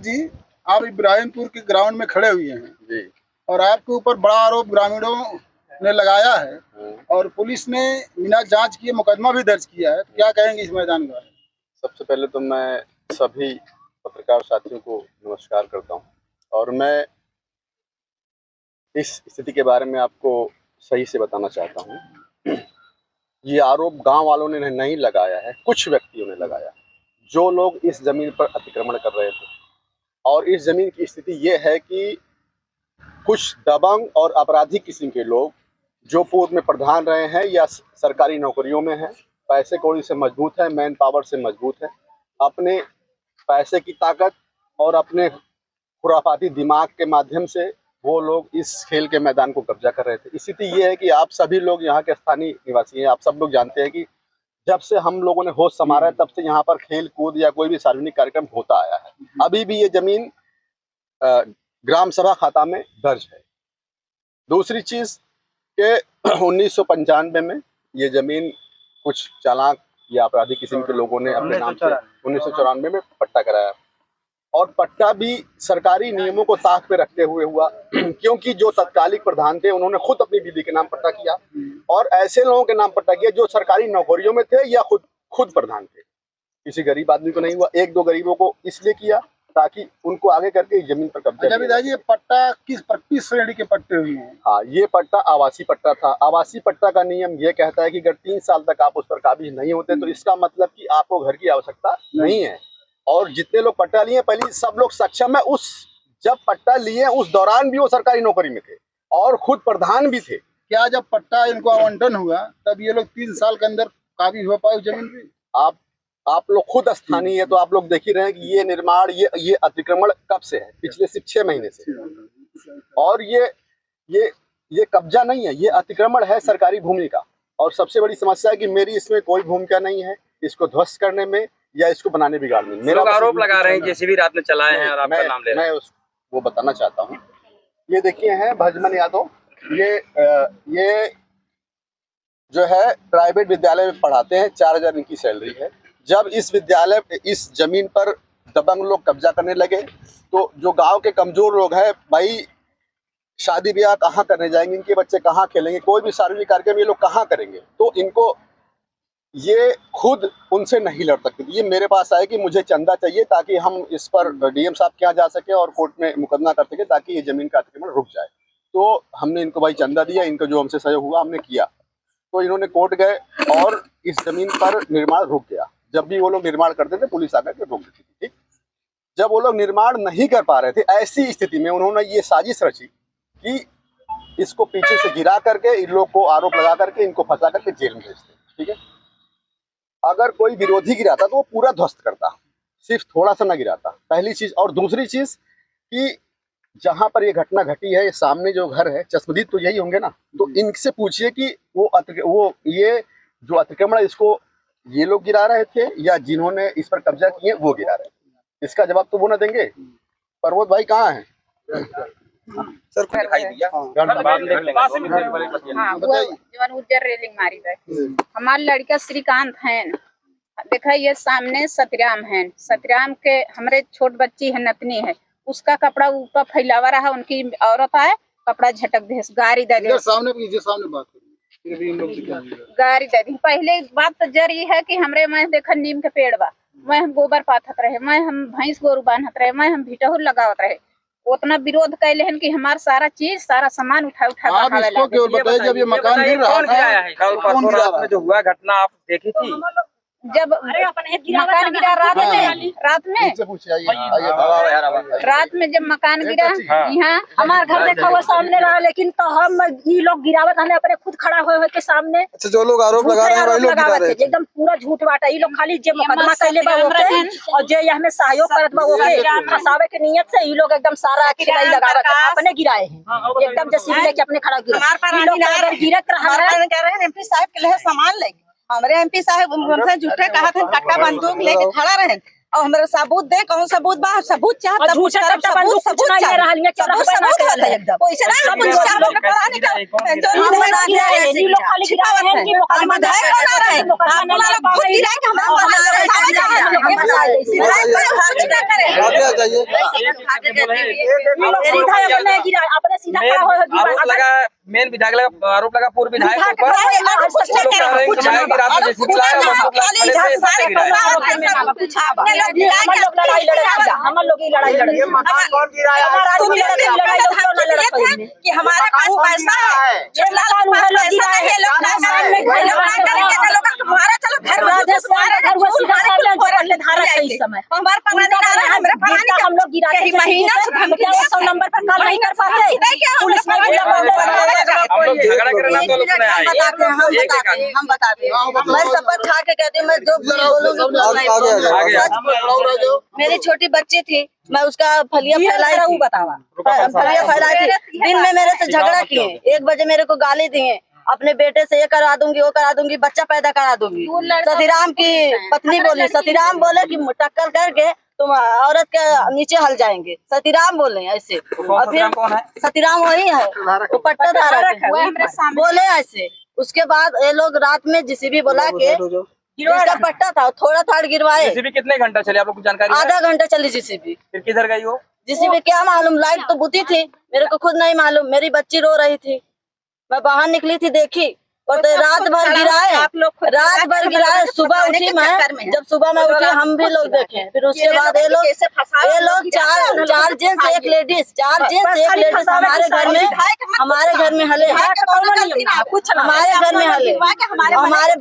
जी, आप इब्राहिमपुर के ग्राउंड में खड़े हुए हैं जी। और आपके ऊपर बड़ा आरोप ग्रामीणों ने लगाया है और पुलिस ने बिना जांच किए मुकदमा भी दर्ज किया है। क्या कहेंगे इस मैदान का? सबसे पहले तो मैं सभी पत्रकार साथियों को नमस्कार करता हूं और मैं इस स्थिति के बारे में आपको सही से बताना चाहता हूं। ये आरोप गांव वालों ने नहीं लगाया है, कुछ व्यक्तियों ने लगाया, जो लोग इस जमीन पर अतिक्रमण कर रहे थे। और इस जमीन की स्थिति ये है कि कुछ दबंग और आपराधिक किस्म के लोग जो पूर्व में प्रधान रहे हैं या सरकारी नौकरियों में हैं, पैसे कौड़ी से मजबूत है, मैन पावर से मजबूत है, अपने पैसे की ताकत और अपने खुराफाती दिमाग के माध्यम से वो लोग इस खेल के मैदान को कब्जा कर रहे थे। स्थिति ये है कि आप सभी लोग यहाँ के स्थानीय निवासी हैं, आप सब लोग जानते हैं कि जब से हम लोगों ने होश संभाला है तब से यहाँ पर खेल कूद या कोई भी सार्वजनिक कार्यक्रम होता आया है। अभी भी ये जमीन ग्राम सभा खाता में दर्ज है। दूसरी चीज के 1995 में ये जमीन कुछ चालाक या आपराधिक किस्म के लोगों ने अपने नाम से 1994 में पट्टा कराया और पट्टा भी सरकारी नियमों को ताक पे रखते हुए हुआ क्योंकि जो तत्कालिक प्रधान थे उन्होंने खुद अपनी बीवी के नाम पट्टा किया और ऐसे लोगों के नाम पट्टा किया जो सरकारी नौकरियों में थे या खुद प्रधान थे। किसी गरीब आदमी को नहीं हुआ, एक दो गरीबों को इसलिए किया ताकि उनको आगे करके जमीन पर कब्जा। अच्छा पिताजी, ये पट्टा किस श्रेणी के पट्टे हुए हैं? हाँ, ये पट्टा आवासीय पट्टा था। आवासीय पट्टा का नियम ये कहता है कि अगर 3 साल तक आप उस पर काबिज नहीं होते तो इसका मतलब कि आपको घर की आवश्यकता नहीं है। और जितने लोग पट्टा लिए पहले सब लोग सक्षम है, उस जब पट्टा लिए उस दौरान भी वो सरकारी नौकरी में थे और खुद प्रधान भी थे। क्या जब पट्टा इनको आवंटन हुआ तब ये लोग 3 साल के अंदर काबिज हो पाए जमीन पे? आप लोग खुद स्थानीय है तो आप लोग देख ही रहे हैं कि ये निर्माण ये अतिक्रमण कब से है, पिछले सिर्फ 6 महीने से। और ये कब्जा नहीं है, ये अतिक्रमण है सरकारी भूमि का। और सबसे बड़ी समस्या है कि मेरी इसमें कोई भूमिका नहीं है इसको ध्वस्त करने में या इसको बनाने बिगाड़ने में। मेरा आरोप लगा रहे हैं जेसीबी रात में चलाए हैं और आपका नाम ले रहे हैं। मैं वो बताना चाहता हूँ। ये देखिए हैं भजमन यादव, ये जो है प्राइवेट विद्यालय में पढ़ाते हैं, 4000 इनकी सैलरी है। जब इस जमीन पर दबंग लोग कब्जा करने लगे तो जो गांव के कमजोर लोग हैं, भाई शादी ब्याह कहाँ करने जाएंगे, इनके बच्चे कहाँ खेलेंगे, कोई भी सार्वजनिक कार्यक्रम ये लोग कहाँ करेंगे, तो इनको ये खुद उनसे नहीं लड़ सकते। ये मेरे पास आए कि मुझे चंदा चाहिए ताकि हम इस पर डीएम साहब के यहाँ जा सके और कोर्ट में मुकदमा कर सके ताकि ये जमीन का अतिक्रमण रुक जाए। तो हमने इनको भाई चंदा दिया, इनको जो हमसे सहयोग हुआ हमने किया। तो इन्होंने कोर्ट गए और इस जमीन पर निर्माण रुक गया। जब भी वो लोग निर्माण करते थे पुलिस आकर के रोक देती थी। ठीक, जब वो लोग निर्माण नहीं कर पा रहे थे ऐसी स्थिति में उन्होंने ये साजिश रची कि इसको पीछे से गिरा करके इन लोग को आरोप लगा करके इनको फंसा करके जेल में भेजते। ठीक है, अगर कोई विरोधी गिराता तो वो पूरा ध्वस्त करता, सिर्फ थोड़ा सा ना गिराता, पहली चीज। और दूसरी चीज कि जहां पर ये घटना घटी है, ये सामने जो घर है चश्मदीद तो यही होंगे ना, तो इनसे पूछिए कि ये जो अतिक्रमण इसको ये लोग गिरा रहे थे या जिन्होंने इस पर कब्जा किए वो गिरा रहे थे। इसका जवाब तो वो ना देंगे। पर्वत भाई कहाँ है सर? दिखाई दिया उज्जर रेलिंग मारी है। हमारे लड़का श्रीकांत है, देखा ये सामने सतराम है, सतराम के हमारे छोट बच्ची है, नतनी है, उसका कपड़ा ऊपर फैलावा रहा, उनकी औरत आए कपड़ा झटक दे, गाड़ी दे दे सामने बात गाड़ी दे दी। पहले बात तो जरी है कि हमरे मैं देखा नीम के पेड़ बा, मैं हम गोबर पाथत रहे, मैं हम भैंस गोरू बांधत रहे, मैं हम भिटहुर लगावत रहे, उतना विरोध कैले हैं कि हमारा सारा चीज सारा सामान उठा जब ये मकान गिर रहा था, कल परसों रात में जो हुआ घटना आप देखी थी? जब मकान गिरा रात में जब मकान गिरा यहाँ हमारे घर देखा हुआ सामने रहा, लेकिन तो हम ये लोग गिरावत हमें अपने खुद खड़ा हुए के सामने। अच्छा, जो लोग आरोप लगा रहे हैं वही लोग गिरा रहे हैं, एकदम पूरा झूठ बाटा। ये लोग खाली जे मुकदमा कैले बा ओके और जे हमें सहयोग करत बा ओके फसावे के नियत से ये लोग एकदम सारा खिलाई लगावत अपने गिराए हैं, एकदम जैसे लेके अपने खड़ा गिरा। ये लोग अगर गिरत रहा है कह रहे हैं एमपी साहब के लिए सामान लेंगे, हमारे एमपी साहब झूठे कहा थे, कट्टा बंदूक लेके खड़ा रहे, और हमारे सबूत दे, कहूँ सबूत बा, सबूत चाह और तब झूठे करब, तब सबूत सबूत नहीं चाहिए। ले रहल है, क्यों सबूत रखबे ना सबूत करल है। होता है एकदम। वैसे ना सब पुलिस लोग चाह लोग पता नहीं गिराए, क्या कौन जो गिराए? नहीं हम लोग गिराए हैं, ये लोग खाली गिराए हैं कि मुकदमा हम विधायक नहीं बना रहे हैं। मुकदमा आप नहीं वाला लगा खुद पाए। गिराए कि हमारा और हम बना लोग रहे हैं। गिराए हैं, हम हम बना रहे हैं। गिराए हैं। विधायक पर कुछ ना करें। ये लोग सीधा अपने गिराए, अपने सीधा खड़ा हो आरोप लगा, मेन विधायक लगा, आरोप लगा पूर्व विधायक के ऊपर। विधायक वो लोग कह रहे हैं कि विधायक की रात में जैसे भी लाया, बंदूक लाया, खड़े से सबसे गिराया। लड़ाई लड़े, हम लोग की लड़ाई लड़े, कौन गिराया? हमारा आदमी लड़ाई लड़े कि हमारे पास पैसा है, ये मकान उधर लोग गिराए हैं, हमारा चलो घर पहले धारा थे इस समय हमारे पता हम लोग गिराते थे महीना 100 नंबर पर काम नहीं कर पाते, पुलिस नहीं हम लोग झगड़ा करे ना तो लोग सुने आए। हम बताते हैं। मैं शपथ खा के कहती हूँ, मैं जो बोलूंगी मेरी छोटी बच्ची थी, मैं उसका फलिया फैलाई थी, फलिया फैलाई थी। दिन में मेरे से झगड़ा किए, 1 बजे मेरे को गाली दिए, अपने बेटे से ये करा दूंगी, वो करा दूंगी, बच्चा पैदा करा दूंगी। सतीराम की पत्नी बोली, सतीराम बोले कि टक्कर करके तुम औरत के नीचे हल जाएंगे, सतीराम बोले ऐसे। और फिर कौन है? सतीराम वही है, वो पट्टाधारक है, बोले ऐसे। उसके बाद ये लोग रात में जेसीबी बुला के, इसका पट्टा था थोड़ा थाड़ गिरवाए। जेसीबी कितने घंटे चले, आप लोग को जानकारी है? आधा घंटा चली जेसीबी। फिर किधर गई वो? जेसीबी क्या मालूम, लाइट तो बुती थी, मेरे को खुद नहीं मालूम। मेरी बच्ची रो रही थी, मैं बाहर निकली थी, देखी और तो रात भर गिराए, रात भर गिराए। सुबह उठी मैं, जब सुबह में उठी हम भी लोग देखे। फिर उसके बाद ये लोग चार जेंट्स एक लेडीज, 4 जेंट्स 1 लेडीज हमारे घर में हले, हमारे घर में हले हमारे।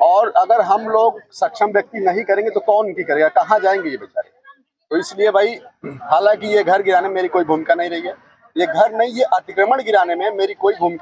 और अगर हम लोग सक्षम व्यक्ति नहीं करेंगे तो कौन इनकी करेगा, कहाँ जाएंगे ये बेचारे। तो इसलिए भाई, हालांकि ये घर गिराने में मेरी कोई भूमिका नहीं रही है, ये घर नहीं, ये अतिक्रमण गिराने में मेरी कोई भूमिका